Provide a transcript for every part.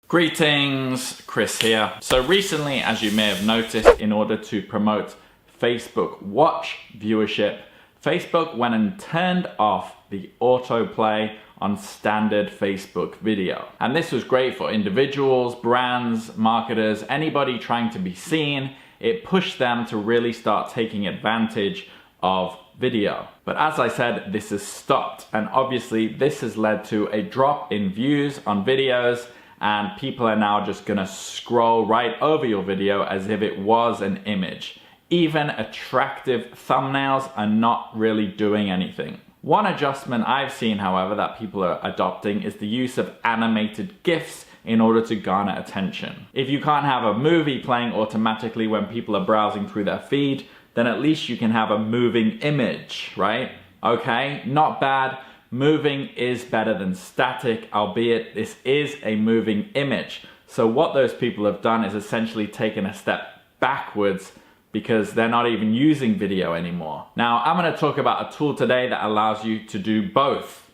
Greetings, Chris here. So recently, as you may have noticed, in order to promote Facebook Watch viewership, Facebook went and turned off the autoplay on standard Facebook video. And this was great for individuals, brands, marketers, anybody trying to be seen. It pushed them to really start taking advantage of video. But as I said, this has stopped. And obviously this has led to a drop in views on videos, and people are now just gonna scroll right over your video as if it was an image. Even attractive thumbnails are not really doing anything. One adjustment I've seen, however, that people are adopting is the use of animated GIFs in order to garner attention. If you can't have a movie playing automatically when people are browsing through their feed, then at least you can have a moving image, right? Okay, not bad. Moving is better than static, albeit this is a moving image. So what those people have done is essentially taken a step backwards because they're not even using video anymore. Now, I'm gonna talk about a tool today that allows you to do both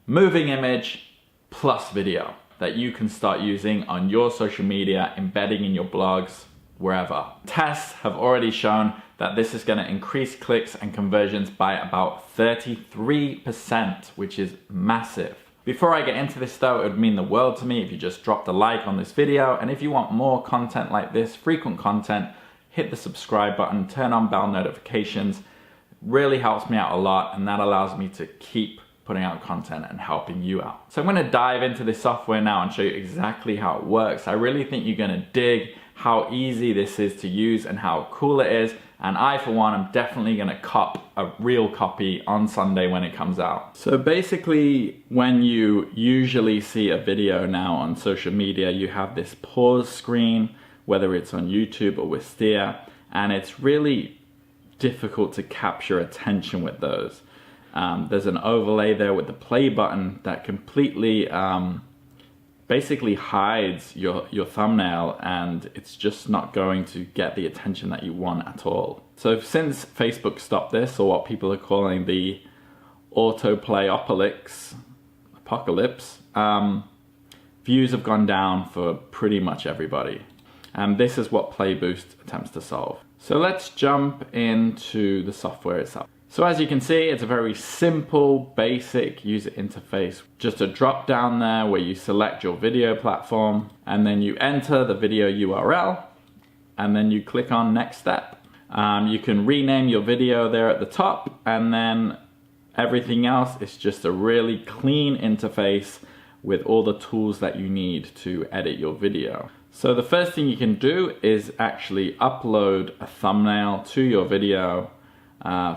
moving image plus video that you can start using on your social media, embedding in your blogs, wherever. Tests have already shown that this is going to increase clicks and conversions by about 33%, which is massive. Before I get into this though, it would mean the world to me if you just dropped a like on this video, and if you want more content like this, frequent content, hit the subscribe button, turn on bell notifications. It really helps me out a lot, and that allows me to keep putting out content and helping you out. So I'm going to dive into this software now and show you exactly how it works. I really think you're going to dig how easy this is to use and how cool it is. And I, for one, am definitely gonna cop a real copy on Sunday when it comes out. So basically, when you usually see a video now on social media, you have this pause screen, whether it's on YouTube or Wistia, and it's really difficult to capture attention with those. There's an overlay there with the play button that completely basically hides your thumbnail, and it's just not going to get the attention that you want at all. So since Facebook stopped this, or what people are calling the autoplay apocalypse, views have gone down for pretty much everybody. And this is what Playboost attempts to solve. So let's jump into the software itself. So as you can see, it's a very simple, basic user interface. Just a drop down there where you select your video platform, and then you enter the video URL, and then you click on next step. You can rename your video there at the top, and then everything else is just a really clean interface with all the tools that you need to edit your video. So the first thing you can do is actually upload a thumbnail to your video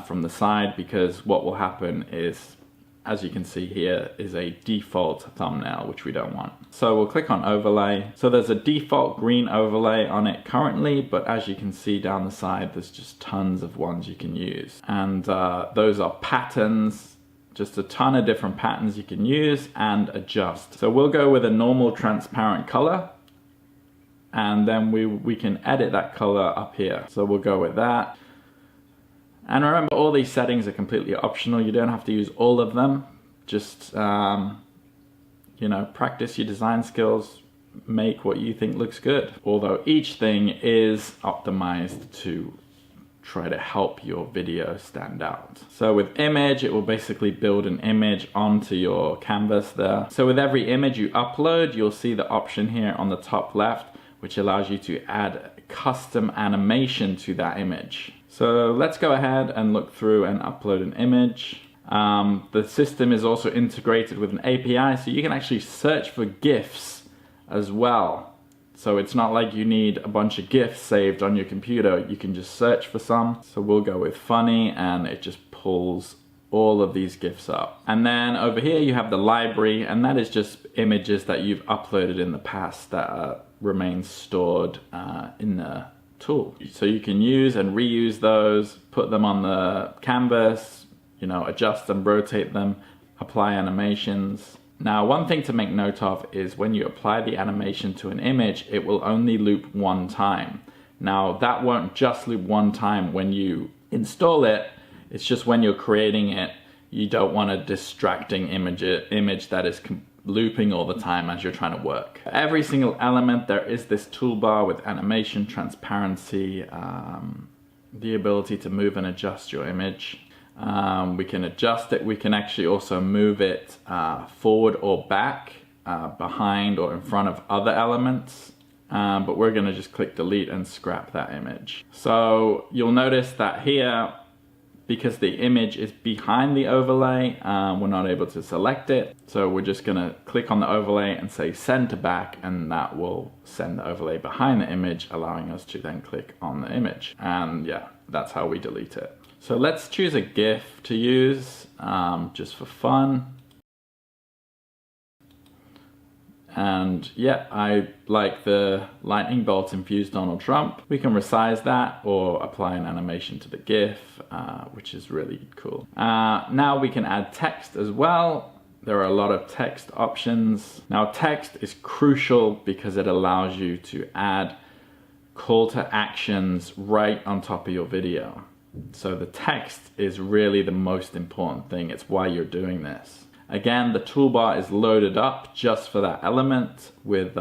from the side, because what will happen is, as you can see here, is a default thumbnail, which we don't want. So we'll click on overlay. So there's a default green overlay on it currently, but as you can see down the side, there's just tons of ones you can use. And those are patterns, just a ton of different patterns you can use and adjust. So we'll go with a normal transparent color, and then we can edit that color up here. So we'll go with that. And remember, all these settings are completely optional. You don't have to use all of them. Just, you know, practice your design skills, make what you think looks good. Although each thing is optimized to try to help your video stand out. So with image, it will basically build an image onto your canvas there. So with every image you upload, you'll see the option here on the top left, which allows you to add custom animation to that image. So let's go ahead and look through and upload an image. The system is also integrated with an API, so you can actually search for GIFs as well. So it's not like you need a bunch of GIFs saved on your computer. You can just search for some. So we'll go with funny, and it just pulls all of these GIFs up. And then over here you have the library, and that is just images that you've uploaded in the past that remain stored in the tool. So you can use and reuse those, put them on the canvas, you know, adjust them, rotate them, apply animations. Now, one thing to make note of is when you apply the animation to an image, it will only loop one time. Now, that won't just loop one time when you install it. It's just when you're creating it, you don't want a distracting image that is looping all the time as you're trying to work. For every single element, there is this toolbar with animation, transparency, the ability to move and adjust your image. We can adjust it. We can actually also move it forward or back, behind or in front of other elements. But we're going to just click delete and scrap that image. So you'll notice that here, because the image is behind the overlay, we're not able to select it. So we're just going to click on the overlay and say send to back, and that will send the overlay behind the image, allowing us to then click on the image. And yeah, that's how we delete it. So let's choose a GIF to use just for fun. And yeah, I like the lightning bolt infused Donald Trump. We can resize that or apply an animation to the GIF, which is really cool. Now we can add text as well. There are a lot of text options. Now text is crucial because it allows you to add call to actions right on top of your video. So the text is really the most important thing. It's why you're doing this. Again, the toolbar is loaded up just for that element with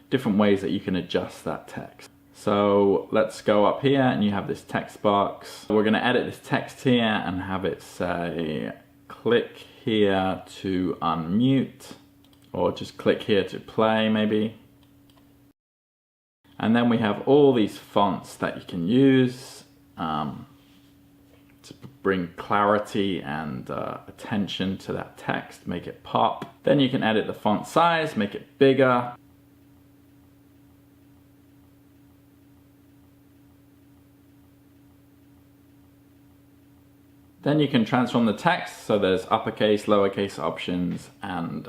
different ways that you can adjust that text. So let's go up here and you have this text box. We're going to edit this text here and have it say, click here to unmute, or just click here to play maybe. And then we have all these fonts that you can use to bring clarity and attention to that text, make it pop. Then you can edit the font size, make it bigger. Then you can transform the text, so there's uppercase, lowercase options, and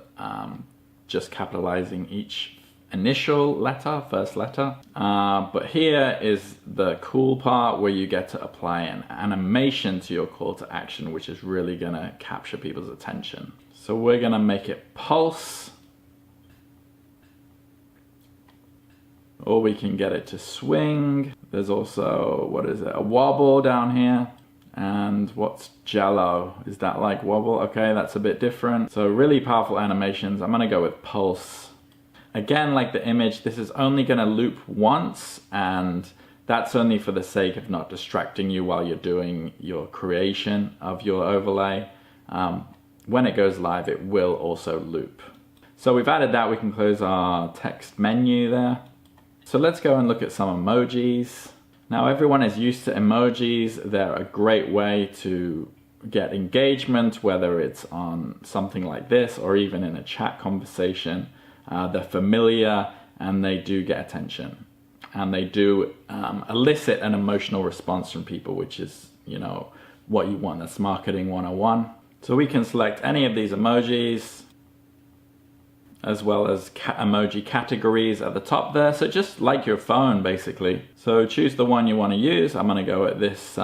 just capitalizing each initial letter, first letter. But here is the cool part where you get to apply an animation to your call to action, which is really gonna capture people's attention. So we're gonna make it pulse, or we can get it to swing. There's also, what is it, a wobble down here. And what's jello? Is that like wobble? Okay, that's a bit different. So really powerful animations. I'm gonna go with pulse. Again, like the image, this is only gonna loop once, and that's only for the sake of not distracting you while you're doing your creation of your overlay. When it goes live, it will also loop. So we've added that. We can close our text menu there. So let's go and look at some emojis. Now everyone is used to emojis. They're a great way to get engagement, whether it's on something like this or even in a chat conversation. They're familiar and they do get attention, and they do elicit an emotional response from people, which is, you know, what you want. That's marketing 101. So we can select any of these emojis, as well as emoji categories at the top there. So just like your phone, basically. So choose the one you want to use. I'm going to go at this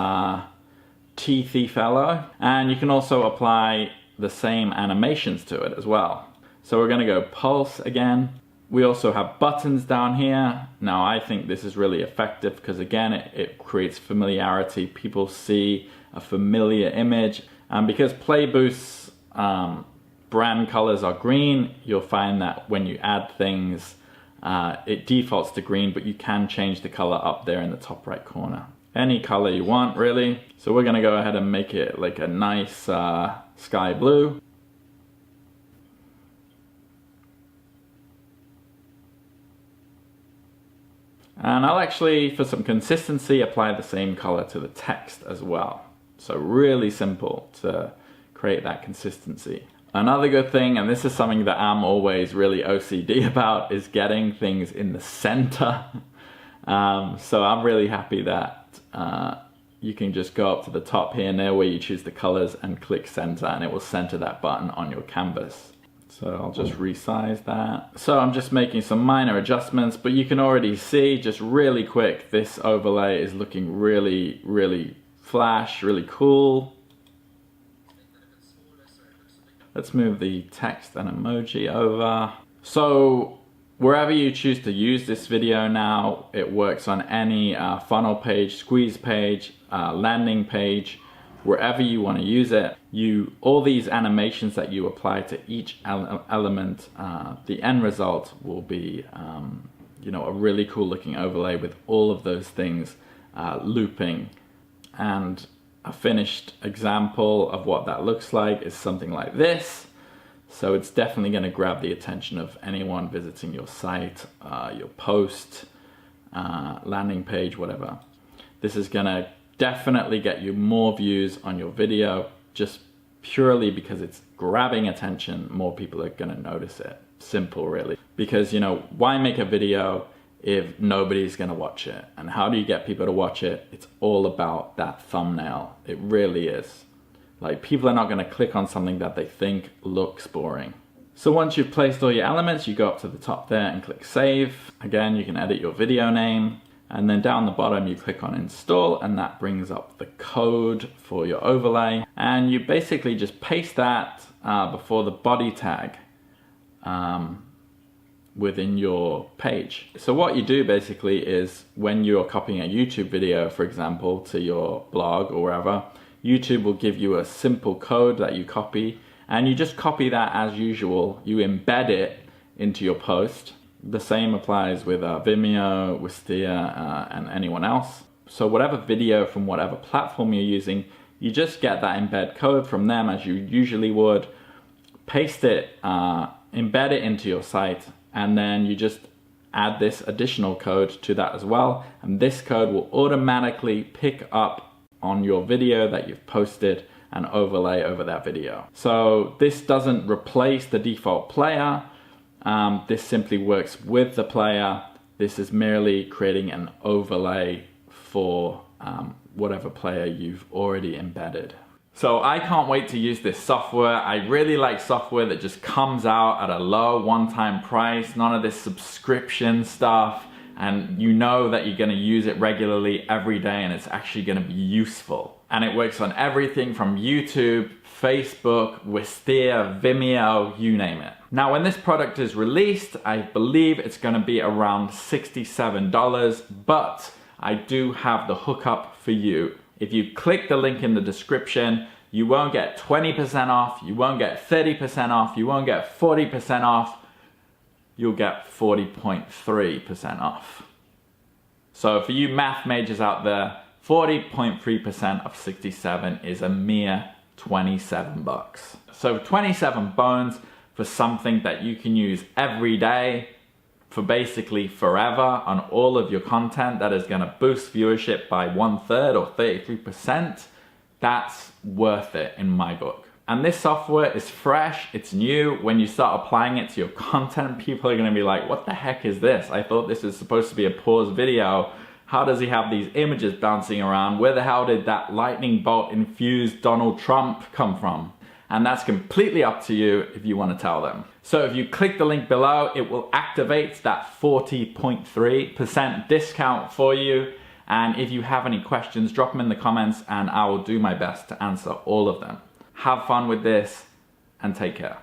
teethy fellow. And you can also apply the same animations to it as well. So we're going to go pulse again. We also have buttons down here. Now I think this is really effective because again, it creates familiarity. People see a familiar image. And because Playboost's brand colors are green, you'll find that when you add things, it defaults to green, but you can change the color up there in the top right corner. Any color you want, really. So we're gonna go ahead and make it like a nice sky blue. And I'll actually, for some consistency, apply the same color to the text as well. So really simple to create that consistency. Another good thing, and this is something that I'm always really OCD about, is getting things in the center. So I'm really happy that you can just go up to the top here and there where you choose the colors and click center, and it will center that button on your canvas. So I'll just resize that. So I'm just making some minor adjustments, but you can already see just really quick, this overlay is looking really, really flash, really cool. Let's move the text and emoji over. So wherever you choose to use this video now, it works on any funnel page, squeeze page, landing page. wherever you want to use it. All these animations that you apply to each element, the end result will be a really cool looking overlay with all of those things looping. And a finished example of what that looks like is something like this. So it's definitely going to grab the attention of anyone visiting your site, your post, landing page, whatever. This is going to definitely get you more views on your video, just purely because it's grabbing attention. More people are going to notice it. Simple, really. Because, why make a video if nobody's going to watch it? And how do you get people to watch it? It's all about that thumbnail. It really is. Like, people are not going to click on something that they think looks boring. So once you've placed all your elements, you go up to the top there and click save. Again, you can edit your video name. And then down the bottom, you click on install, and that brings up the code for your overlay. And you basically just paste that before the body tag within your page. So what you do basically is when you're copying a YouTube video, for example, to your blog or wherever, YouTube will give you a simple code that you copy, and you just copy that as usual. You embed it into your post. The same applies with Vimeo, Wistia, and anyone else. So whatever video from whatever platform you're using, you just get that embed code from them as you usually would, paste it, embed it into your site, and then you just add this additional code to that as well. And this code will automatically pick up on your video that you've posted and overlay over that video. So this doesn't replace the default player. This simply works with the player. This is merely creating an overlay for whatever player you've already embedded. So I can't wait to use this software. I really like software that just comes out at a low one-time price, none of this subscription stuff, and you know that you're going to use it regularly every day and it's actually going to be useful. And it works on everything from YouTube, Facebook, Wistia, Vimeo, you name it. Now when this product is released, I believe it's going to be around $67, but I do have the hookup for you. If you click the link in the description, you won't get 20% off, you won't get 30% off, you won't get 40% off, you'll get 40.3% off. So for you math majors out there, 40.3% of 67 is a mere 27 bucks. So 27 bones for something that you can use every day for basically forever on all of your content that is going to boost viewership by 1/3 or 33%. That's worth it in my book. And this software is fresh, it's new. When you start applying it to your content, people are going to be like, what the heck is this? I thought this was supposed to be a pause video. How does he have these images bouncing around? Where the hell did that lightning bolt infused Donald Trump come from? And that's completely up to you if you want to tell them. So if you click the link below, it will activate that 40.3% discount for you. And if you have any questions, drop them in the comments and I will do my best to answer all of them. Have fun with this and take care.